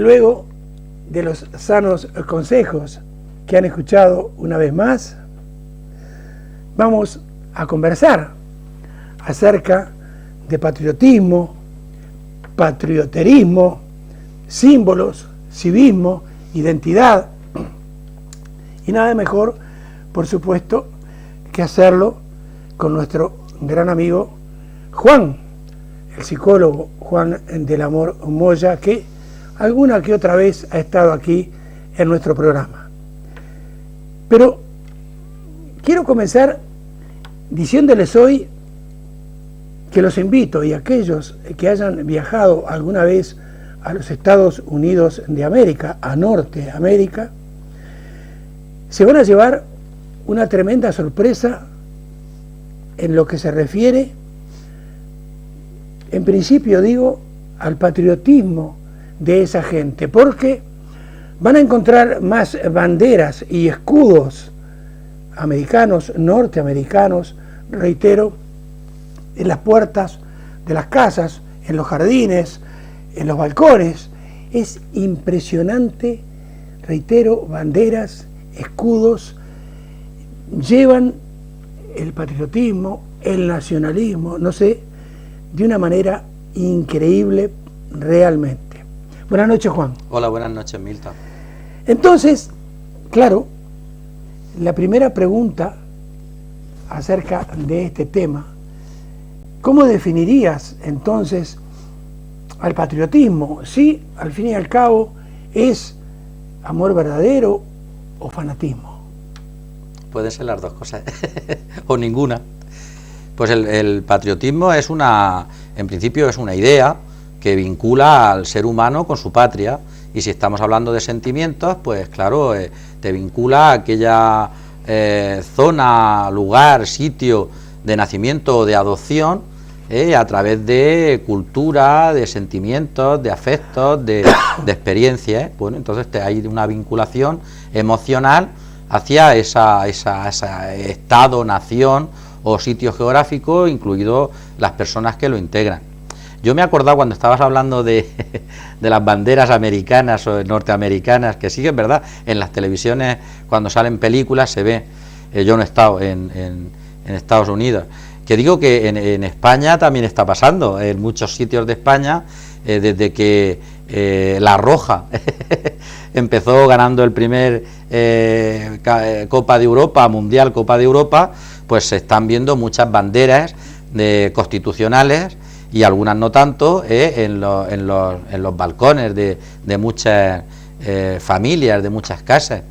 luego de los sanos consejos que han escuchado una vez más, vamos a conversar acerca de patriotismo, patrioterismo, símbolos, civismo, identidad. Y nada mejor, por supuesto, que hacerlo con nuestro gran amigo Juan, el psicólogo Juan del Amor Moya, que alguna que otra vez ha estado aquí en nuestro programa. Pero quiero comenzar diciéndoles hoy que los invito, y aquellos que hayan viajado alguna vez a los Estados Unidos de América, a Norteamérica, se van a llevar una tremenda sorpresa en lo que se refiere, en principio digo, al patriotismo de esa gente, porque van a encontrar más banderas y escudos americanos, norteamericanos, reitero, en las puertas de las casas, en los jardines, en los balcones. Es impresionante, reitero, banderas, escudos, llevan el patriotismo, el nacionalismo, no sé, de una manera increíble realmente. Buenas noches, Juan. Hola, buenas noches, Milton. Entonces, claro, la primera pregunta acerca de este tema, ¿cómo definirías entonces al patriotismo? Si al fin y al cabo es amor verdadero o fanatismo. Pueden ser las dos cosas, o ninguna. Pues el patriotismo es en principio es una idea que vincula al ser humano con su patria, y si estamos hablando de sentimientos, pues claro, te vincula a aquella zona, lugar, sitio de nacimiento o de adopción, a través de cultura, de sentimientos, de afectos, de experiencias. Bueno, entonces hay una vinculación emocional hacia ese estado, nación o sitio geográfico, incluido las personas que lo integran. Yo me he acordado cuando estabas hablando de las banderas americanas o norteamericanas, que sí que es verdad, en las televisiones cuando salen películas se ve, yo no he estado en Estados Unidos, que digo que en España también está pasando, en muchos sitios de España, desde que La Roja empezó ganando el primer Copa de Europa, Mundial Copa de Europa, pues se están viendo muchas banderas constitucionales, y algunas no tanto, en los balcones de muchas familias, de muchas casas.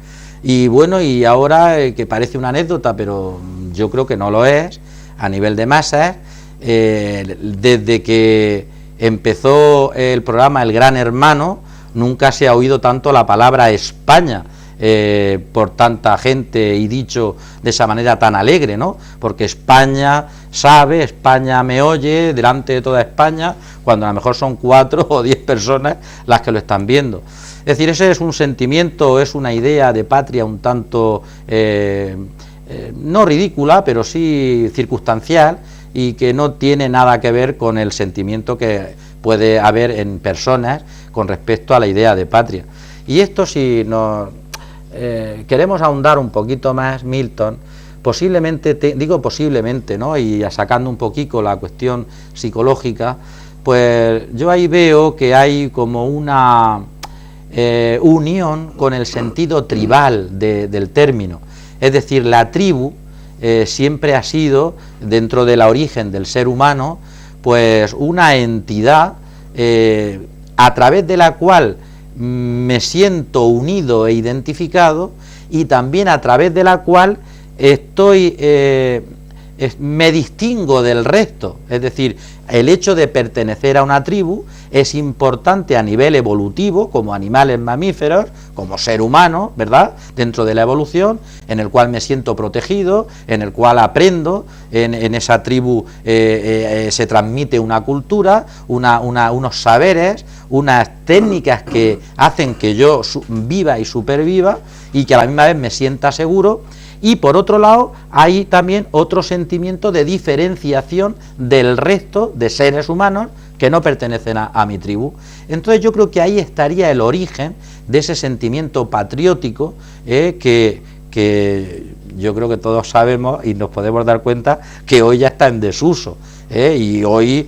Y bueno, y ahora, que parece una anécdota, pero yo creo que no lo es, a nivel de masas, desde que empezó el programa El Gran Hermano, nunca se ha oído tanto la palabra España por tanta gente, y dicho de esa manera tan alegre, ¿no? Porque España sabe, España me oye, delante de toda España, cuando a lo mejor son 4 o 10 personas las que lo están viendo. Es decir, ese es un sentimiento, es una idea de patria un tanto, no ridícula, pero sí circunstancial, y que no tiene nada que ver con el sentimiento que puede haber en personas con respecto a la idea de patria. Y esto, si nos queremos ahondar un poquito más, Milton, posiblemente, digo posiblemente, ¿no?, y sacando un poquito la cuestión psicológica, pues yo ahí veo que hay como una unión con el sentido tribal del término. Es decir, la tribu siempre ha sido, dentro del origen del ser humano, pues una entidad a través de la cual me siento unido e identificado, y también a través de la cual me distingo del resto. Es decir, el hecho de pertenecer a una tribu es importante a nivel evolutivo, como animales mamíferos, como ser humano, ¿verdad?, dentro de la evolución, en el cual me siento protegido, en el cual aprendo, en esa tribu se transmite una cultura, unos saberes, unas técnicas que hacen que yo viva y superviva, y que a la misma vez me sienta seguro. Y por otro lado, hay también otro sentimiento de diferenciación del resto de seres humanos que no pertenecen a mi tribu. Entonces yo creo que ahí estaría el origen de ese sentimiento patriótico que yo creo que todos sabemos y nos podemos dar cuenta que hoy ya está en desuso, y hoy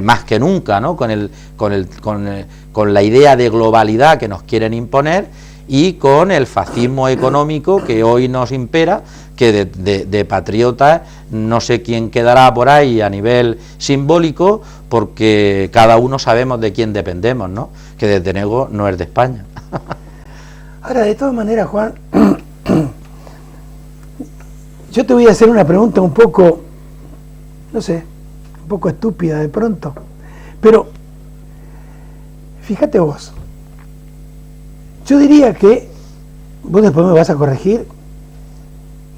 más que nunca, ¿no? Con la idea de globalidad que nos quieren imponer y con el fascismo económico que hoy nos impera, que de patriotas no sé quién quedará por ahí a nivel simbólico, porque cada uno sabemos de quién dependemos, ¿no? Que desde luego no es de España. Ahora, de todas maneras, Juan, yo te voy a hacer una pregunta un poco, no sé, un poco estúpida de pronto, pero fíjate vos, yo diría que, vos después me vas a corregir,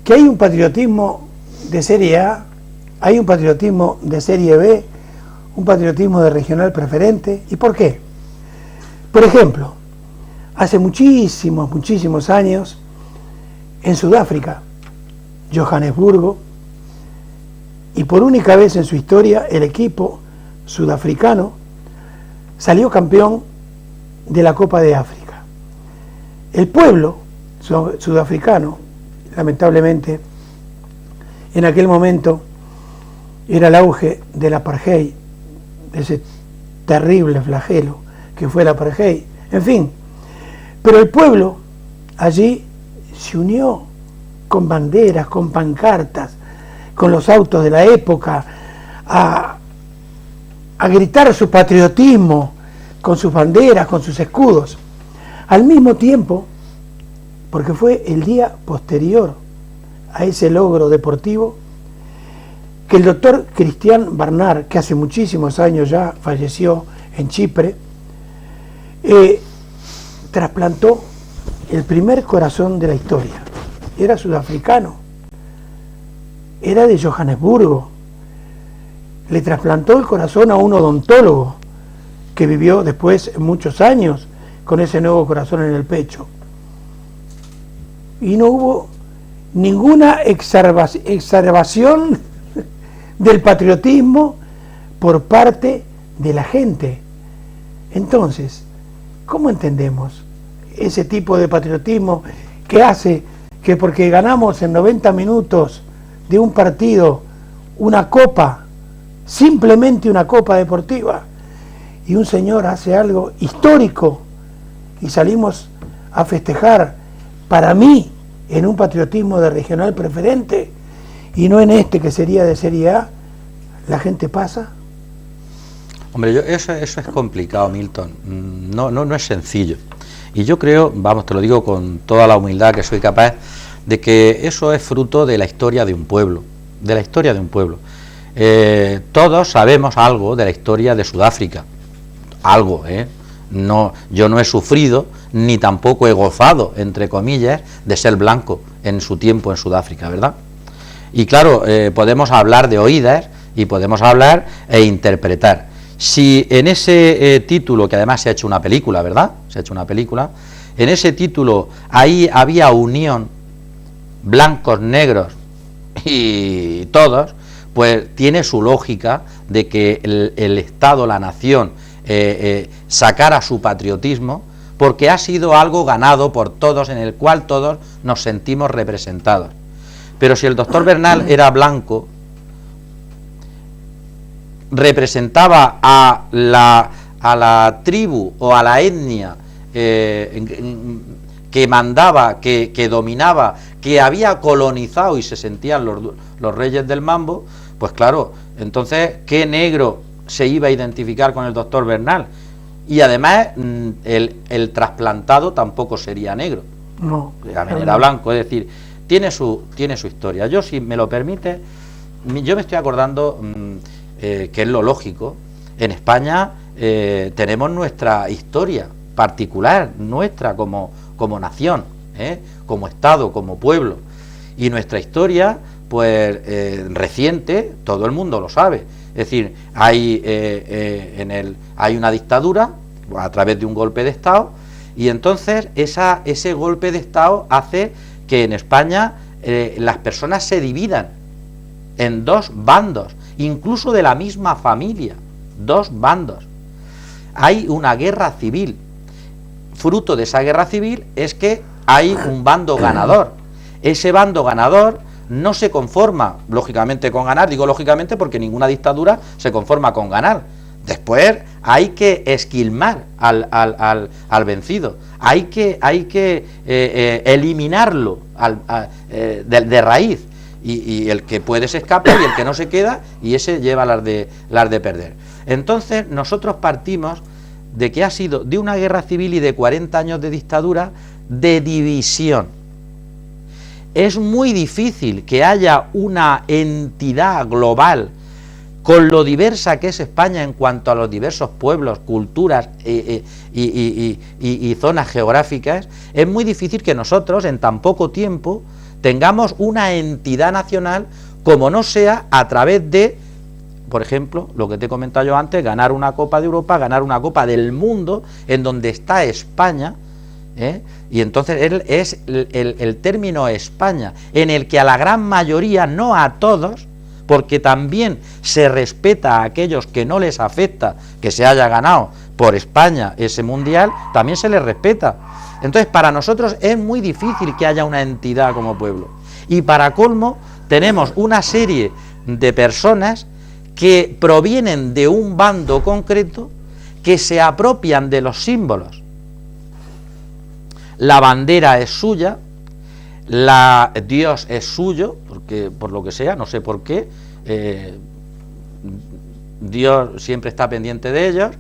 que hay un patriotismo de serie A, hay un patriotismo de serie B, un patriotismo de regional preferente. ¿Y por qué? Por ejemplo, hace muchísimos años, en Sudáfrica, Johannesburgo, y por única vez en su historia, el equipo sudafricano salió campeón de la Copa de África. El pueblo sudafricano, lamentablemente, en aquel momento era el auge del apartheid, de ese terrible flagelo que fue el apartheid, en fin, pero el pueblo allí se unió con banderas, con pancartas, con los autos de la época, a gritar su patriotismo con sus banderas, con sus escudos. Al mismo tiempo, porque fue el día posterior a ese logro deportivo, que el doctor Christian Barnard, que hace muchísimos años ya falleció en Chipre, trasplantó el primer corazón de la historia. Era sudafricano, era de Johannesburgo. Le trasplantó el corazón a un odontólogo que vivió después muchos años con ese nuevo corazón en el pecho. Y no hubo ninguna exacerbación del patriotismo por parte de la gente. Entonces, ¿cómo entendemos ese tipo de patriotismo que hace que porque ganamos en 90 minutos de un partido una copa, simplemente una copa deportiva, y un señor hace algo histórico y salimos a festejar, para mí, en un patriotismo de regional preferente y no en este que sería de serie A, la gente pasa? Hombre, eso es complicado, Milton, no es sencillo. Y yo creo, vamos, te lo digo con toda la humildad que soy capaz, de que eso es fruto de la historia de un pueblo, todos sabemos algo de la historia de Sudáfrica, algo, no, yo no he sufrido, ni tampoco he gozado, entre comillas, de ser blanco en su tiempo en Sudáfrica, ¿verdad? Y claro, podemos hablar de oídas y podemos hablar e interpretar. Si en ese título, que además se ha hecho una película, ¿verdad? Se ha hecho una película, en ese título ahí había unión, blancos, negros y todos, pues tiene su lógica de que el Estado, la nación, sacara su patriotismo, porque ha sido algo ganado por todos, en el cual todos nos sentimos representados. Pero si el doctor Bernal era blanco, representaba a la tribu o a la etnia que mandaba, que dominaba, que había colonizado y se sentían los reyes del mambo, pues claro, entonces, ¿qué negro se iba a identificar con el doctor Bernal? Y además, el trasplantado tampoco sería negro, No, también era blanco, es decir, tiene su historia. Yo, si me lo permite, yo me estoy acordando, que es lo lógico, en España tenemos nuestra historia particular, nuestra como nación, como Estado, como pueblo, y nuestra historia, pues reciente, todo el mundo lo sabe, es decir, hay una dictadura a través de un golpe de Estado, y entonces ese golpe de Estado hace que en España las personas se dividan en dos bandos, incluso de la misma familia, dos bandos. Hay una guerra civil. Fruto de esa guerra civil es que hay un bando ganador. Ese bando ganador no se conforma, lógicamente, con ganar. Digo lógicamente porque ninguna dictadura se conforma con ganar. Después hay que esquilmar al vencido. Hay que eliminarlo de raíz. Y el que puede se escapa y el que no se queda, y ese lleva las de perder. Entonces nosotros partimos de que ha sido de una guerra civil y de 40 años de dictadura de división. Es muy difícil que haya una entidad global con lo diversa que es España en cuanto a los diversos pueblos, culturas y zonas geográficas. Es muy difícil que nosotros en tan poco tiempo tengamos una entidad nacional como no sea a través de, por ejemplo, lo que te he comentado yo antes, ganar una Copa de Europa, ganar una Copa del Mundo, en donde está España, y entonces él es el término España, en el que a la gran mayoría, no a todos, porque también se respeta a aquellos que no les afecta que se haya ganado por España ese mundial, también se les respeta. Entonces para nosotros es muy difícil que haya una entidad como pueblo. Y para colmo tenemos una serie de personas que provienen de un bando concreto, que se apropian de los símbolos. La bandera es suya, Dios es suyo, porque por lo que sea, no sé por qué, Dios siempre está pendiente de ellos,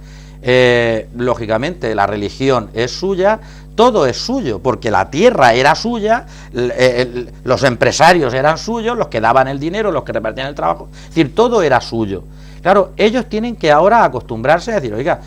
lógicamente la religión es suya, todo es suyo, porque la tierra era suya, los empresarios eran suyos, los que daban el dinero, los que repartían el trabajo, es decir, todo era suyo. Claro, ellos tienen que ahora acostumbrarse a decir, oiga,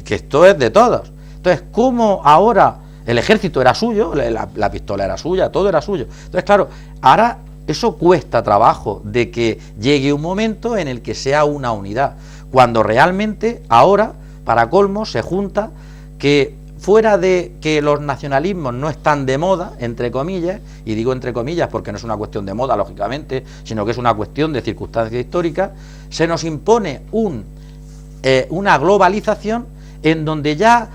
que esto es de todos. Entonces, ¿cómo ahora el ejército era suyo, la pistola era suya, todo era suyo? Entonces, claro, ahora eso cuesta trabajo de que llegue un momento en el que sea una unidad, cuando realmente ahora, para colmo, se junta que fuera de que los nacionalismos no están de moda, entre comillas, y digo entre comillas porque no es una cuestión de moda, lógicamente, sino que es una cuestión de circunstancias históricas, se nos impone una globalización en donde ya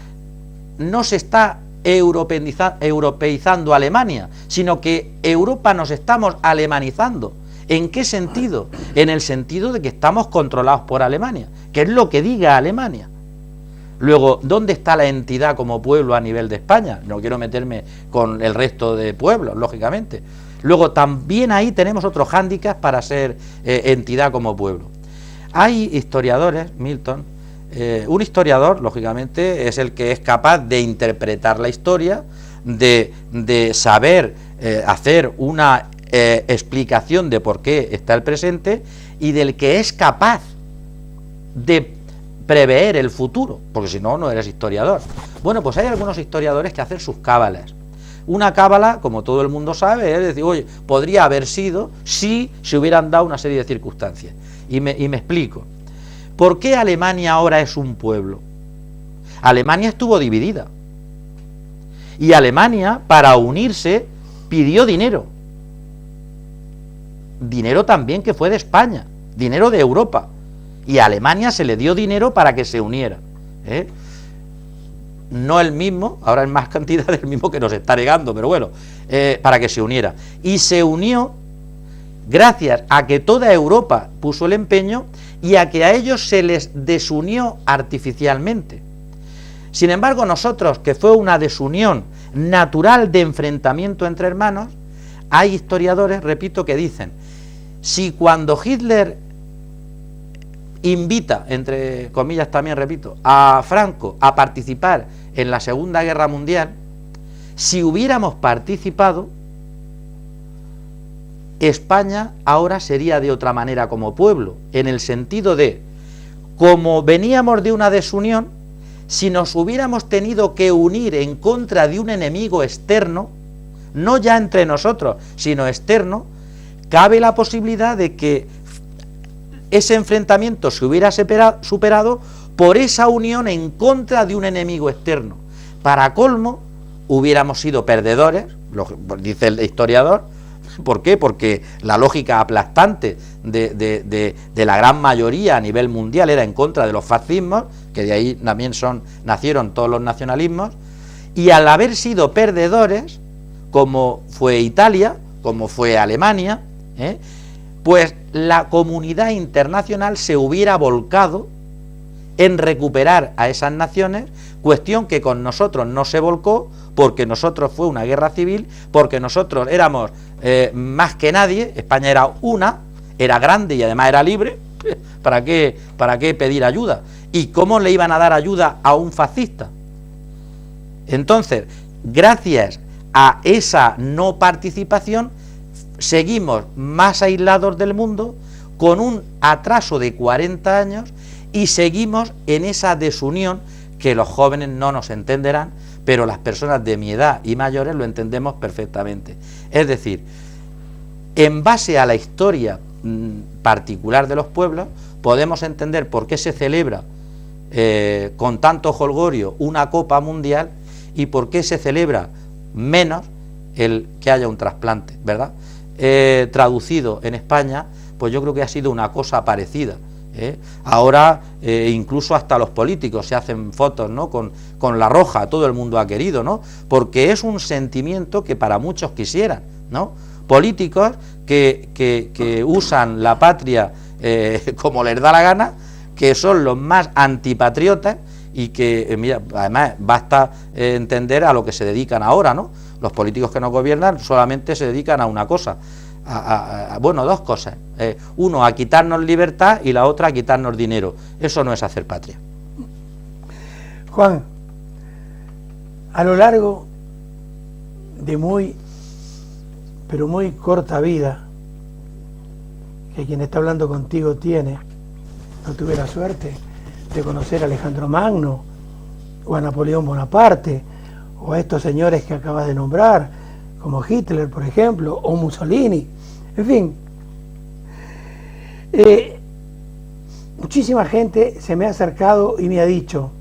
no se está europeizando Alemania, sino que Europa nos estamos alemanizando. ¿En qué sentido? En el sentido de que estamos controlados por Alemania, que es lo que diga Alemania. Luego, ¿dónde está la entidad como pueblo a nivel de España? No quiero meterme con el resto de pueblos, lógicamente. Luego, también ahí tenemos otros hándicaps para ser entidad como pueblo. Hay historiadores, Milton, un historiador, lógicamente, es el que es capaz de interpretar la historia, de saber hacer una explicación de por qué está el presente, y del que es capaz de prever el futuro, porque si no, no eres historiador. Bueno, pues hay algunos historiadores que hacen sus cábalas. Una cábala, como todo el mundo sabe, es decir, oye, podría haber sido si se hubieran dado una serie de circunstancias. Y me explico. ¿Por qué Alemania ahora es un pueblo? Alemania estuvo dividida. Y Alemania, para unirse, pidió dinero. Dinero también que fue de España, dinero de Europa. Y a Alemania se le dio dinero para que se uniera. No el mismo, ahora en más cantidad del mismo que nos está negando, pero bueno, para que se uniera. Y se unió gracias a que toda Europa puso el empeño y a que a ellos se les desunió artificialmente. Sin embargo, nosotros, que fue una desunión natural de enfrentamiento entre hermanos, hay historiadores, repito, que dicen, si cuando Hitler invita, entre comillas también repito, a Franco a participar en la Segunda Guerra Mundial, si hubiéramos participado, España ahora sería de otra manera como pueblo, en el sentido de, como veníamos de una desunión, si nos hubiéramos tenido que unir en contra de un enemigo externo, no ya entre nosotros, sino externo, cabe la posibilidad de que ese enfrentamiento se hubiera superado por esa unión en contra de un enemigo externo. Para colmo, hubiéramos sido perdedores, dice el historiador, ¿Por qué? Porque la lógica aplastante de la gran mayoría a nivel mundial era en contra de los fascismos, que de ahí también nacieron todos los nacionalismos, y al haber sido perdedores, como fue Italia, como fue Alemania, pues la comunidad internacional se hubiera volcado en recuperar a esas naciones, cuestión que con nosotros no se volcó, porque nosotros fue una guerra civil, porque nosotros éramos más que nadie, España era era grande y además era libre. ¿Para qué pedir ayuda? ¿Y cómo le iban a dar ayuda a un fascista? Entonces, gracias a esa no participación, seguimos más aislados del mundo, con un atraso de 40 años, y seguimos en esa desunión que los jóvenes no nos entenderán, pero las personas de mi edad y mayores lo entendemos perfectamente. Es decir, en base a la historia particular de los pueblos, podemos entender por qué se celebra con tanto jolgorio una Copa Mundial y por qué se celebra menos el que haya un trasplante, ¿verdad? Traducido en España, pues yo creo que ha sido una cosa parecida. Ahora incluso hasta los políticos se hacen fotos, ¿no?, con la roja, todo el mundo ha querido, ¿no?, porque es un sentimiento que para muchos quisieran, ¿no?, políticos que usan la patria como les da la gana, que son los más antipatriotas y que, mira, además basta entender a lo que se dedican ahora, ¿no? Los políticos que nos gobiernan solamente se dedican a una cosa, bueno, dos cosas, uno a quitarnos libertad y la otra a quitarnos dinero. Eso no es hacer patria. Juan, a lo largo de muy corta vida que quien está hablando contigo tiene, no tuve la suerte de conocer a Alejandro Magno o a Napoleón Bonaparte o a estos señores que acabas de nombrar, como Hitler, por ejemplo, o Mussolini, en fin. Muchísima gente se me ha acercado y me ha dicho,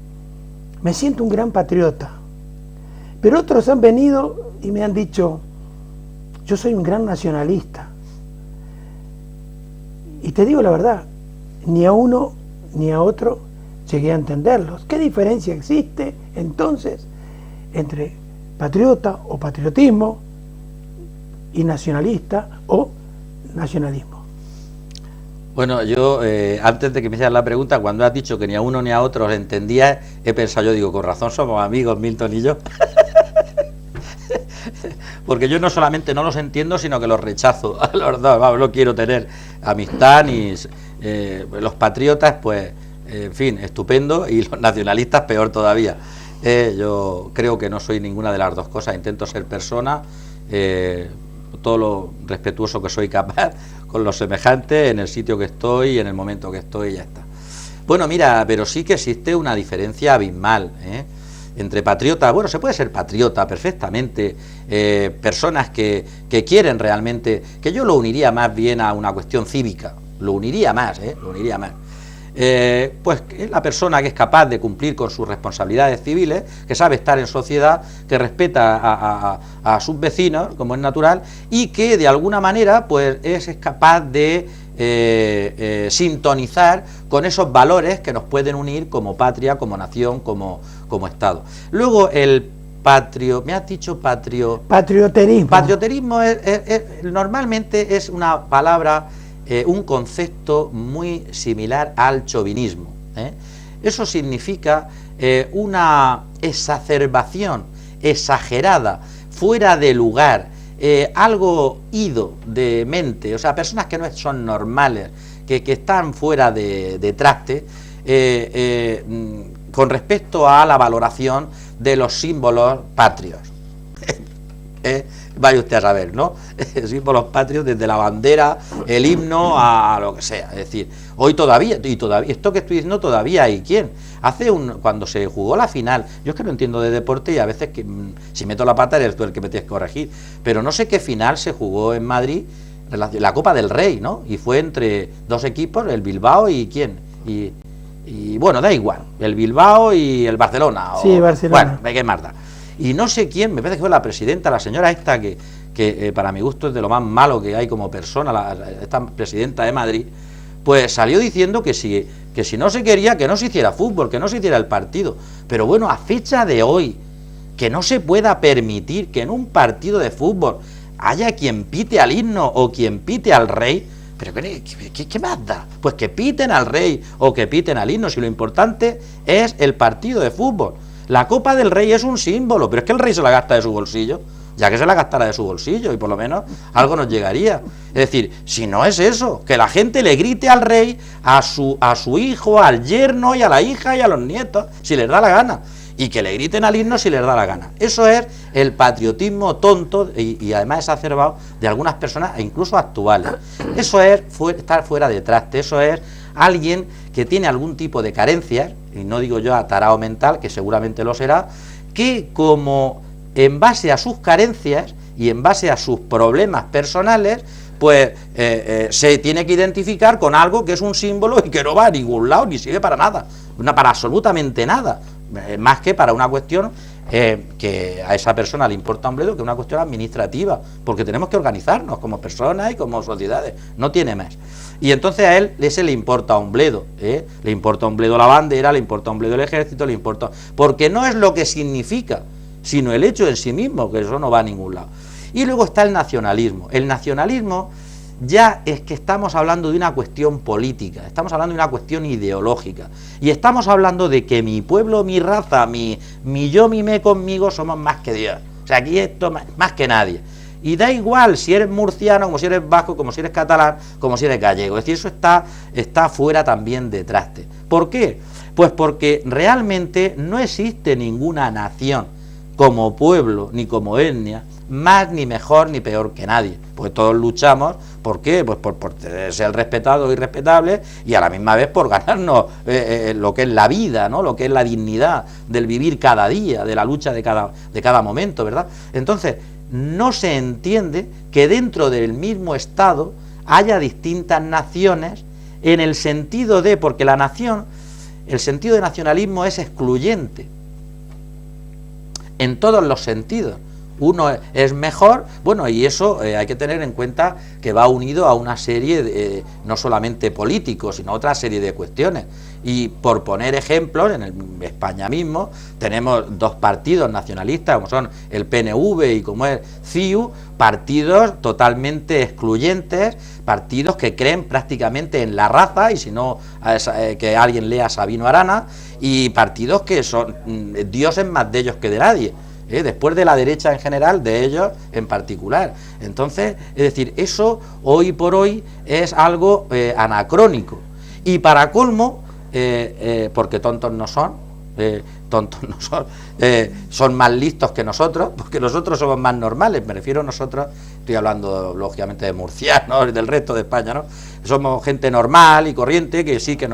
me siento un gran patriota, pero otros han venido y me han dicho, yo soy un gran nacionalista. Y te digo la verdad, ni a uno ni a otro llegué a entenderlos. ¿Qué diferencia existe entonces entre patriota o patriotismo y nacionalista o nacionalismo? Bueno, yo antes de que me hicieras la pregunta, cuando has dicho que ni a uno ni a otro los entendía, he pensado, yo digo, con razón somos amigos Milton y yo. Porque yo no solamente no los entiendo, sino que los rechazo a los dos. Vamos, no quiero tener amistad ni los patriotas, pues, en fin, estupendo, y los nacionalistas peor todavía. Yo creo que no soy ninguna de las dos cosas. Intento ser persona, todo lo respetuoso que soy capaz con los semejantes, en el sitio que estoy y en el momento que estoy, y ya está. Bueno, mira, pero sí que existe una diferencia abismal, entre patriotas. Bueno, se puede ser patriota perfectamente, personas que quieren realmente, que yo lo uniría más bien a una cuestión cívica, lo uniría más, pues es la persona que es capaz de cumplir con sus responsabilidades civiles, que sabe estar en sociedad, que respeta a sus vecinos, como es natural, y que de alguna manera pues es capaz de sintonizar con esos valores que nos pueden unir como patria, como nación, como Estado. Luego ¿me has dicho patrioterismo? Patrioterismo normalmente es una palabra, un concepto muy similar al chauvinismo. Eso significa una exacerbación exagerada, fuera de lugar, algo ido de mente, o sea, personas que no son normales, que están fuera de traste, con respecto a la valoración de los símbolos patrios. Vaya usted a saber, ¿no? Símbolos patrios, desde la bandera, el himno, a lo que sea. Es decir, hoy todavía, esto que estoy diciendo todavía hay quien. Cuando se jugó la final, yo es que no entiendo de deporte y a veces que si meto la pata eres tú el que me tienes que corregir, pero no sé qué final se jugó en Madrid, la Copa del Rey, ¿no? Y fue entre dos equipos, el Bilbao y ¿quién? Y bueno, da igual, el Bilbao y el Barcelona. Sí, Barcelona. Bueno, qué más da. Y no sé quién, me parece que fue la presidenta, la señora esta, que que para mi gusto es de lo más malo que hay como persona, esta presidenta de Madrid, pues salió diciendo que si no se quería, que no se hiciera fútbol, que no se hiciera el partido. Pero bueno, a fecha de hoy, que no se pueda permitir que en un partido de fútbol haya quien pite al himno o quien pite al rey, pero ¿qué más da? Pues que piten al rey o que piten al himno, si lo importante es el partido de fútbol. La Copa del Rey es un símbolo, pero es que el rey se la gasta de su bolsillo, ya que se la gastara de su bolsillo y por lo menos algo nos llegaría. Es decir, si no es eso, que la gente le grite al rey, a su hijo, al yerno y a la hija y a los nietos, si les da la gana, y que le griten al himno si les da la gana. Eso es el patriotismo tonto y además exacerbado de algunas personas e incluso actuales. Eso es estar fuera de traste, eso es alguien que tiene algún tipo de carencias, y no digo yo atarao mental, que seguramente lo será, que como en base a sus carencias y en base a sus problemas personales, pues se tiene que identificar con algo que es un símbolo y que no va a ningún lado, ni sirve para nada, para absolutamente nada, más que para una cuestión que a esa persona le importa un bledo, que es una cuestión administrativa, porque tenemos que organizarnos como personas y como sociedades, no tiene más. Y entonces a él ese le importa un bledo, le importa un bledo la bandera, le importa un bledo el ejército, le importa, porque no es lo que significa, sino el hecho en sí mismo, que eso no va a ningún lado. Y luego está el nacionalismo. El nacionalismo ya es que estamos hablando de una cuestión política, estamos hablando de una cuestión ideológica, y estamos hablando de que mi pueblo, mi raza, mi yo, mi me conmigo somos más que Dios. O sea, aquí esto más que nadie. Y da igual si eres murciano, como si eres vasco, como si eres catalán, como si eres gallego. Es decir, eso está fuera también de traste. ¿Por qué? Pues porque realmente no existe ninguna nación como pueblo ni como etnia más ni mejor ni peor que nadie, pues todos luchamos, ¿por qué? Pues por ser respetados y respetables, y a la misma vez por ganarnos lo que es la vida, ¿no? Lo que es la dignidad del vivir cada día, de la lucha de cada momento, ¿verdad? Entonces, no se entiende que dentro del mismo Estado haya distintas naciones en el sentido de, porque la nación, el sentido de nacionalismo es excluyente, en todos los sentidos. Uno es mejor, bueno, y eso hay que tener en cuenta que va unido a una serie de, no solamente políticos, sino otra serie de cuestiones. Y por poner ejemplos, en España mismo tenemos dos partidos nacionalistas, como son el PNV y como es CiU, partidos totalmente excluyentes, partidos que creen prácticamente en la raza, y si no, que alguien lea Sabino Arana, y partidos que son dioses más de ellos que de nadie. Después de la derecha en general, de ellos en particular. Entonces, es decir, eso hoy por hoy es algo anacrónico. Y para colmo, porque tontos no son, son más listos que nosotros, porque nosotros somos más normales, me refiero a nosotros, estoy hablando lógicamente de murcianos y del resto de España, ¿no? Somos gente normal y corriente, que sí, que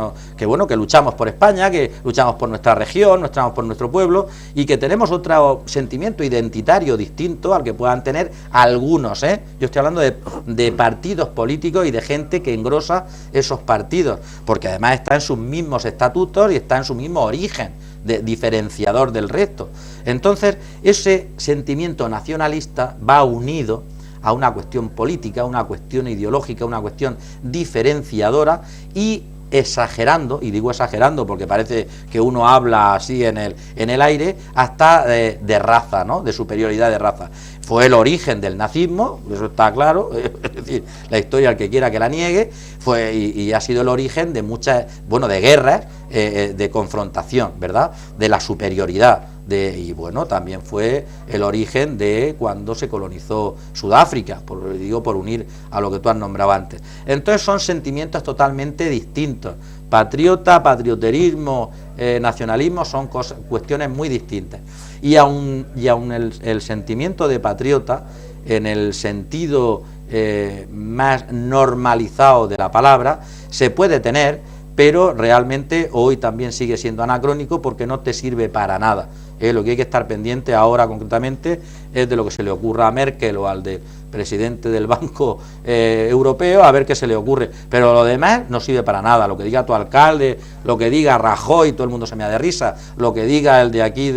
luchamos por España, que luchamos por nuestra región, luchamos por nuestro pueblo, y que tenemos otro sentimiento identitario distinto al que puedan tener algunos, Yo estoy hablando de partidos políticos y de gente que engrosa esos partidos, porque además está en sus mismos estatutos y está en su mismo origen diferenciador del resto. Entonces, ese sentimiento nacionalista va unido a una cuestión política, una cuestión ideológica, una cuestión diferenciadora, y exagerando, y digo exagerando porque parece que uno habla así en el aire, hasta de raza, ¿no? De superioridad de raza. Fue el origen del nazismo, eso está claro, es decir, la historia, el que quiera que la niegue, fue y ha sido el origen de muchas, de guerras, de confrontación, ¿verdad? De la superioridad, y también fue el origen de cuando se colonizó Sudáfrica, por unir a lo que tú has nombrado antes. Entonces son sentimientos totalmente distintos. Patrioterismo, nacionalismo son cuestiones muy distintas. Y aún el sentimiento de patriota, en el sentido más normalizado de la palabra, se puede tener, pero realmente hoy también sigue siendo anacrónico porque no te sirve para nada. Lo que hay que estar pendiente ahora concretamente es de lo que se le ocurra a Merkel o al presidente del Banco Europeo, a ver qué se le ocurre, pero lo demás no sirve para nada. Lo que diga tu alcalde, lo que diga Rajoy, todo el mundo se me da de risa, lo que diga el de aquí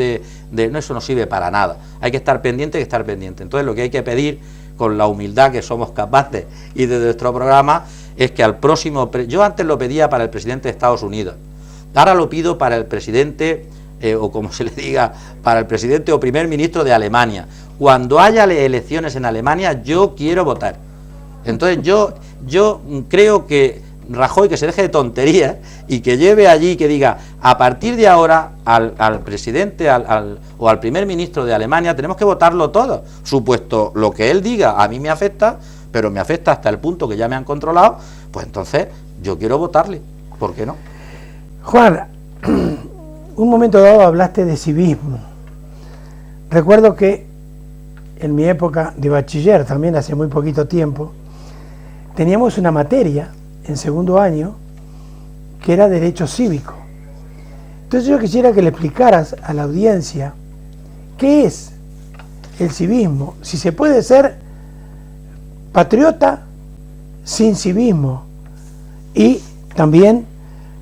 no, eso no sirve para nada. Hay que estar pendiente, Entonces lo que hay que pedir con la humildad que somos capaces y de nuestro programa, es que al próximo... Yo antes lo pedía para el presidente de Estados Unidos, ahora lo pido para el presidente, o como se le diga, para el presidente o primer ministro de Alemania. Cuando haya elecciones en Alemania, yo quiero votar. Entonces yo creo que Rajoy, que se deje de tonterías y que lleve allí, que diga, a partir de ahora al presidente o al primer ministro de Alemania tenemos que votarlo todo, supuesto lo que él diga a mí me afecta, pero me afecta hasta el punto que ya me han controlado, pues entonces yo quiero votarle, ¿por qué no? Juan, un momento dado hablaste de civismo. Recuerdo que en mi época de bachiller, también hace muy poquito tiempo, teníamos una materia en segundo año que era derecho cívico. Entonces yo quisiera que le explicaras a la audiencia qué es el civismo, si se puede ser patriota sin civismo, y también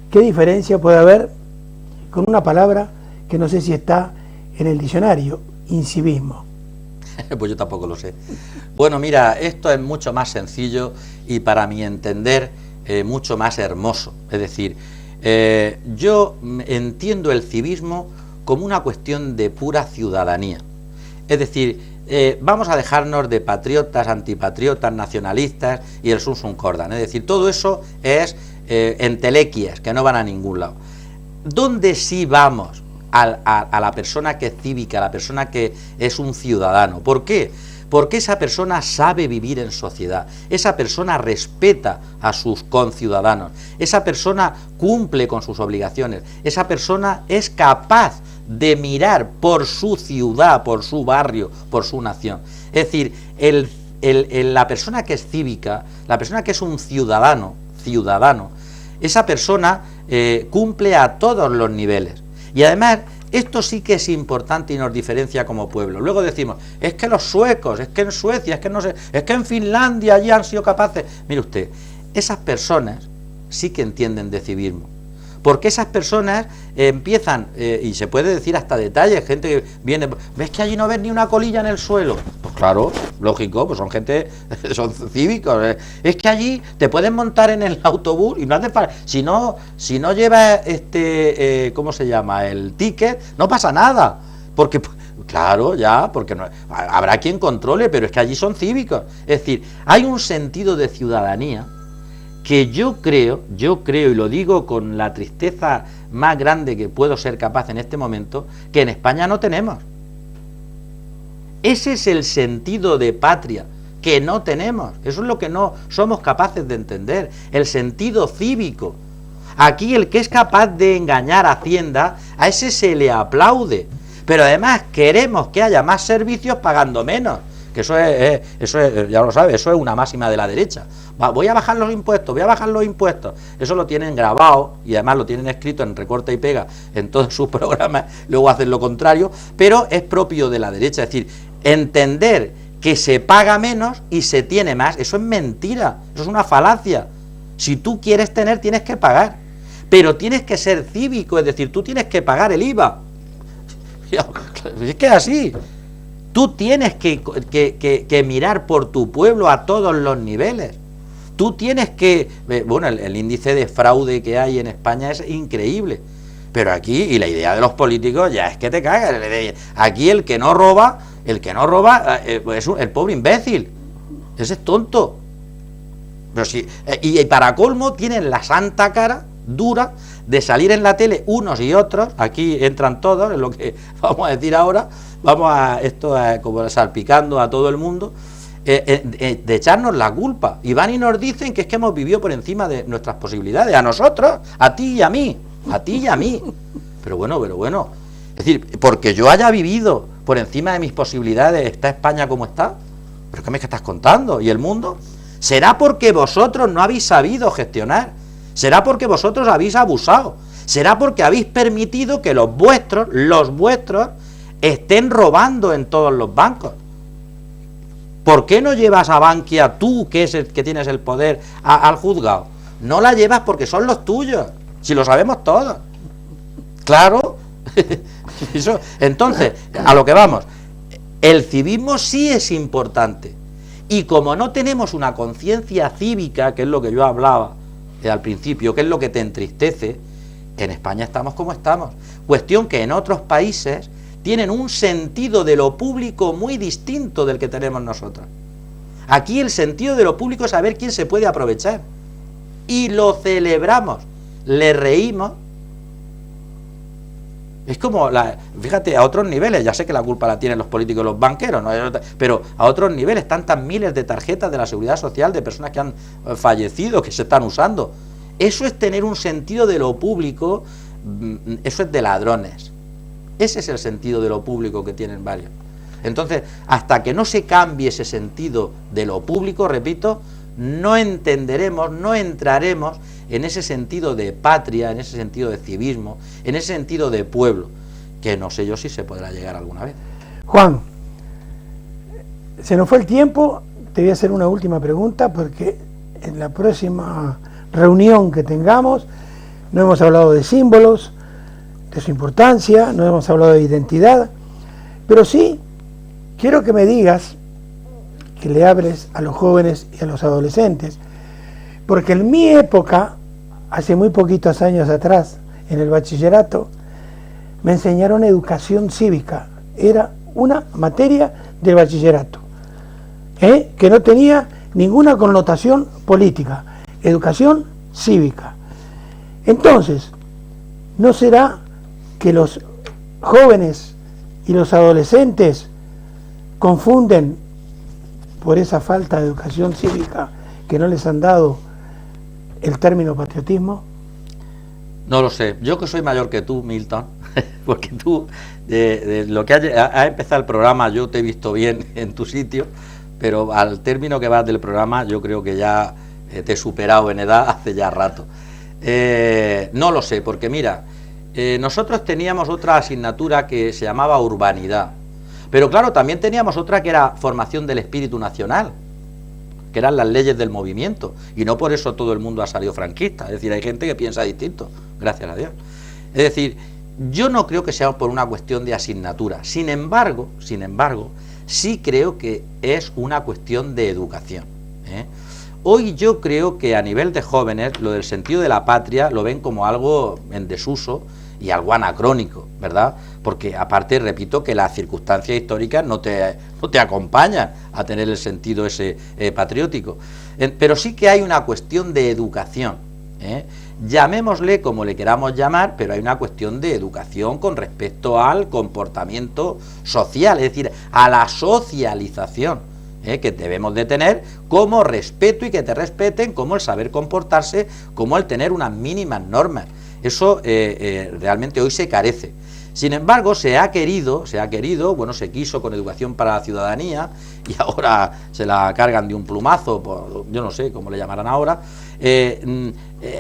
qué diferencia puede haber con una palabra que no sé si está en el diccionario, incivismo. Pues yo tampoco lo sé. Bueno, mira, esto es mucho más sencillo y para mi entender mucho más hermoso. Es decir, yo entiendo el civismo como una cuestión de pura ciudadanía. Es decir, vamos a dejarnos de patriotas, antipatriotas, nacionalistas y el sum cordan. Es decir, todo eso es entelequias que no van a ningún lado. ¿Dónde sí vamos a la persona que es cívica, a la persona que es un ciudadano? ¿Por qué? Porque esa persona sabe vivir en sociedad, esa persona respeta a sus conciudadanos, esa persona cumple con sus obligaciones, esa persona es capaz de mirar por su ciudad, por su barrio, por su nación. Es decir, la persona que es cívica, la persona que es un ciudadano, esa persona cumple a todos los niveles. Y además, esto sí que es importante y nos diferencia como pueblo. Luego decimos, es que los suecos, es que en Suecia, es que no sé, es que en Finlandia allí han sido capaces. Mire usted, esas personas sí que entienden de civismo. Porque esas personas empiezan, y se puede decir hasta detalles, gente que viene, ¿ves que allí no ves ni una colilla en el suelo? Pues claro, lógico, pues son gente, son cívicos. Es que allí te puedes montar en el autobús y no hace falta, si no llevas ¿cómo se llama? El ticket, no pasa nada. Porque, claro, ya, porque no, habrá quien controle, pero es que allí son cívicos. Es decir, hay un sentido de ciudadanía que yo creo, y lo digo con la tristeza más grande que puedo ser capaz en este momento, que en España no tenemos. Ese es el sentido de patria que no tenemos. Eso es lo que no somos capaces de entender, el sentido cívico. Aquí el que es capaz de engañar a Hacienda, a ese se le aplaude. Pero además queremos que haya más servicios pagando menos. Que eso es, ya lo sabes, eso es una máxima de la derecha. Voy a bajar los impuestos, Eso lo tienen grabado y además lo tienen escrito en recorta y pega en todos sus programas, luego hacen lo contrario, pero es propio de la derecha. Es decir, entender que se paga menos y se tiene más, eso es mentira, eso es una falacia. Si tú quieres tener, tienes que pagar, pero tienes que ser cívico, es decir, tú tienes que pagar el IVA. Es que es así. Tú tienes que mirar por tu pueblo a todos los niveles. Tú tienes que... Bueno, el índice de fraude que hay en España es increíble. Pero aquí, y la idea de los políticos ya es que te cagas. Aquí el que no roba es el pobre imbécil. Ese es tonto. Pero sí, y para colmo tienen la santa cara dura de salir en la tele unos y otros, aquí entran todos, es lo que vamos a decir ahora, como salpicando a todo el mundo, de echarnos la culpa, y van y nos dicen que es que hemos vivido por encima de nuestras posibilidades, a nosotros, a ti y a mí, pero bueno, es decir, porque yo haya vivido por encima de mis posibilidades, ¿está España como está? ¿Pero qué me estás contando? ¿Y el mundo? ¿Será porque vosotros no habéis sabido gestionar? ¿Será porque vosotros habéis abusado? ¿Será porque habéis permitido que los vuestros, estén robando en todos los bancos? ¿Por qué no llevas a Bankia, tú que es el que tienes el poder, al juzgado? No la llevas porque son los tuyos, si lo sabemos todos. Claro. Entonces, a lo que vamos, el civismo sí es importante. Y como no tenemos una conciencia cívica, que es lo que yo hablaba al principio, que es lo que te entristece, en España estamos como estamos. Cuestión que en otros países tienen un sentido de lo público muy distinto del que tenemos nosotros. Aquí el sentido de lo público es saber quién se puede aprovechar. Y lo celebramos, le reímos. Es como, fíjate, a otros niveles, ya sé que la culpa la tienen los políticos y los banqueros, ¿no? Pero a otros niveles, tantas miles de tarjetas de la Seguridad Social de personas que han fallecido, que se están usando. Eso es tener un sentido de lo público, eso es de ladrones. Ese es el sentido de lo público que tienen varios. Entonces, hasta que no se cambie ese sentido de lo público, repito, no entenderemos, no entraremos en ese sentido de patria, en ese sentido de civismo, en ese sentido de pueblo, que no sé yo si se podrá llegar alguna vez. Juan, se nos fue el tiempo, te voy a hacer una última pregunta, porque en la próxima reunión que tengamos no hemos hablado de símbolos, de su importancia, no hemos hablado de identidad, pero sí quiero que me digas, que le hables a los jóvenes y a los adolescentes, porque en mi época, hace muy poquitos años atrás, en el bachillerato, me enseñaron educación cívica, era una materia del bachillerato, que no tenía ninguna connotación política, educación cívica. Entonces, ¿no será que los jóvenes y los adolescentes confunden por esa falta de educación cívica que no les han dado el término patriotismo? No lo sé, yo que soy mayor que tú, Milton, porque tú, de lo que ha empezado el programa, yo te he visto bien en tu sitio, pero al término que vas del programa, yo creo que ya te he superado en edad hace ya rato. No lo sé, porque mira, nosotros teníamos otra asignatura que se llamaba urbanidad, pero claro, también teníamos otra que era formación del espíritu nacional, que eran las leyes del movimiento, y no por eso todo el mundo ha salido franquista, es decir, hay gente que piensa distinto, gracias a Dios. Es decir, yo no creo que sea por una cuestión de asignatura, sin embargo, sí creo que es una cuestión de educación. Hoy yo creo que a nivel de jóvenes lo del sentido de la patria lo ven como algo en desuso y algo anacrónico, ¿verdad? Porque aparte, repito, que las circunstancias históricas no te acompañan a tener el sentido ese patriótico. Pero sí que hay una cuestión de educación, llamémosle como le queramos llamar, pero hay una cuestión de educación con respecto al comportamiento social, es decir, a la socialización, que debemos de tener como respeto y que te respeten, como el saber comportarse, como el tener unas mínimas normas. Eso realmente hoy se carece. Sin embargo, se ha querido, bueno, se quiso con educación para la ciudadanía y ahora se la cargan de un plumazo, yo no sé cómo le llamarán ahora,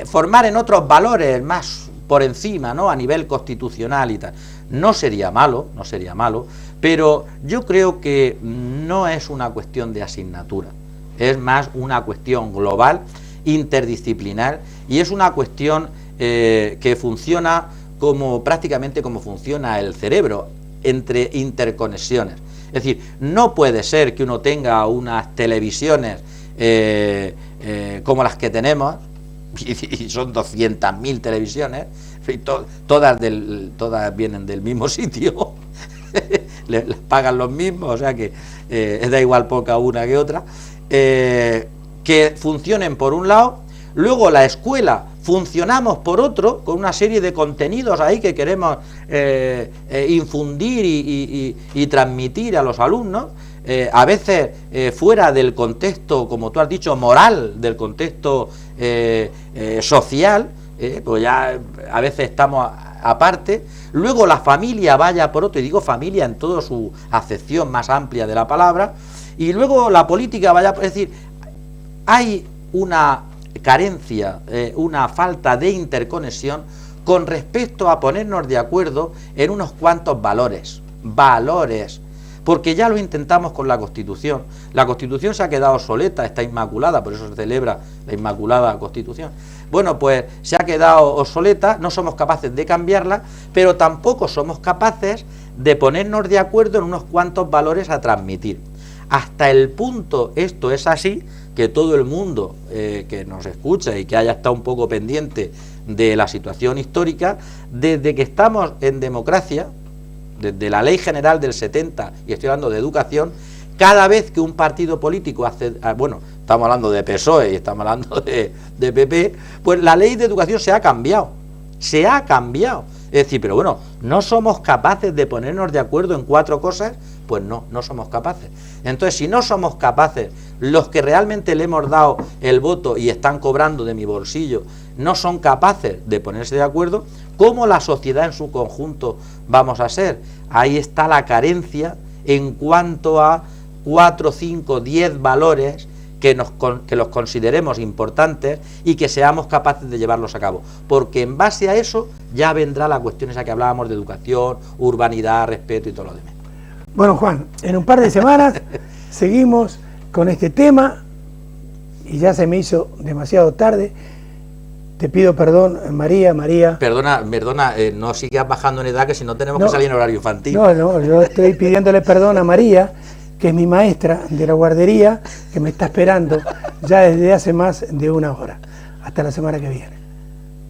formar en otros valores más por encima, ¿no? A nivel constitucional y tal. No sería malo, pero yo creo que no es una cuestión de asignatura, es más una cuestión global, interdisciplinar, y es una cuestión que funciona prácticamente como funciona el cerebro, entre interconexiones. Es decir, no puede ser que uno tenga unas televisiones como las que tenemos, y son 200.000 televisiones, y todas vienen del mismo sitio, les pagan los mismos, o sea que da igual poca una que otra, que funcionen por un lado, luego la escuela funcionamos por otro, con una serie de contenidos ahí que queremos infundir y transmitir a los alumnos, a veces fuera del contexto, como tú has dicho, moral, del contexto social, pues ya a veces estamos aparte. Luego la familia vaya por otro, y digo familia en toda su acepción más amplia de la palabra, y luego la política vaya, es decir, hay una carencia, una falta de interconexión con respecto a ponernos de acuerdo en unos cuantos valores, porque ya lo intentamos con la Constitución. La Constitución se ha quedado obsoleta, está inmaculada, por eso se celebra la Inmaculada Constitución. Bueno, pues se ha quedado obsoleta, no somos capaces de cambiarla, pero tampoco somos capaces de ponernos de acuerdo en unos cuantos valores a transmitir. hasta el punto, esto es así, que todo el mundo que nos escucha y que haya estado un poco pendiente de la situación histórica, desde que estamos en democracia, desde la Ley General del 70, y estoy hablando de educación, cada vez que un partido político hace, bueno, estamos hablando de PSOE y estamos hablando de PP, pues la ley de educación se ha cambiado, es decir, pero bueno, ¿no somos capaces de ponernos de acuerdo en 4 cosas? Pues no somos capaces. Entonces, si no somos capaces, los que realmente le hemos dado el voto y están cobrando de mi bolsillo, no son capaces de ponerse de acuerdo, ¿cómo la sociedad en su conjunto vamos a ser? Ahí está la carencia en cuanto a 4, 5, 10 valores que los consideremos importantes y que seamos capaces de llevarlos a cabo, porque en base a eso ya vendrá la cuestión esa que hablábamos de educación, urbanidad, respeto y todo lo demás. Bueno, Juan, en un par de semanas seguimos con este tema y ya se me hizo demasiado tarde. Te pido perdón, María. Perdona, no sigas bajando en edad, que si no tenemos que salir en horario infantil. No, yo estoy pidiéndole perdón a María, que es mi maestra de la guardería, que me está esperando ya desde hace más de 1 hora. Hasta la semana que viene.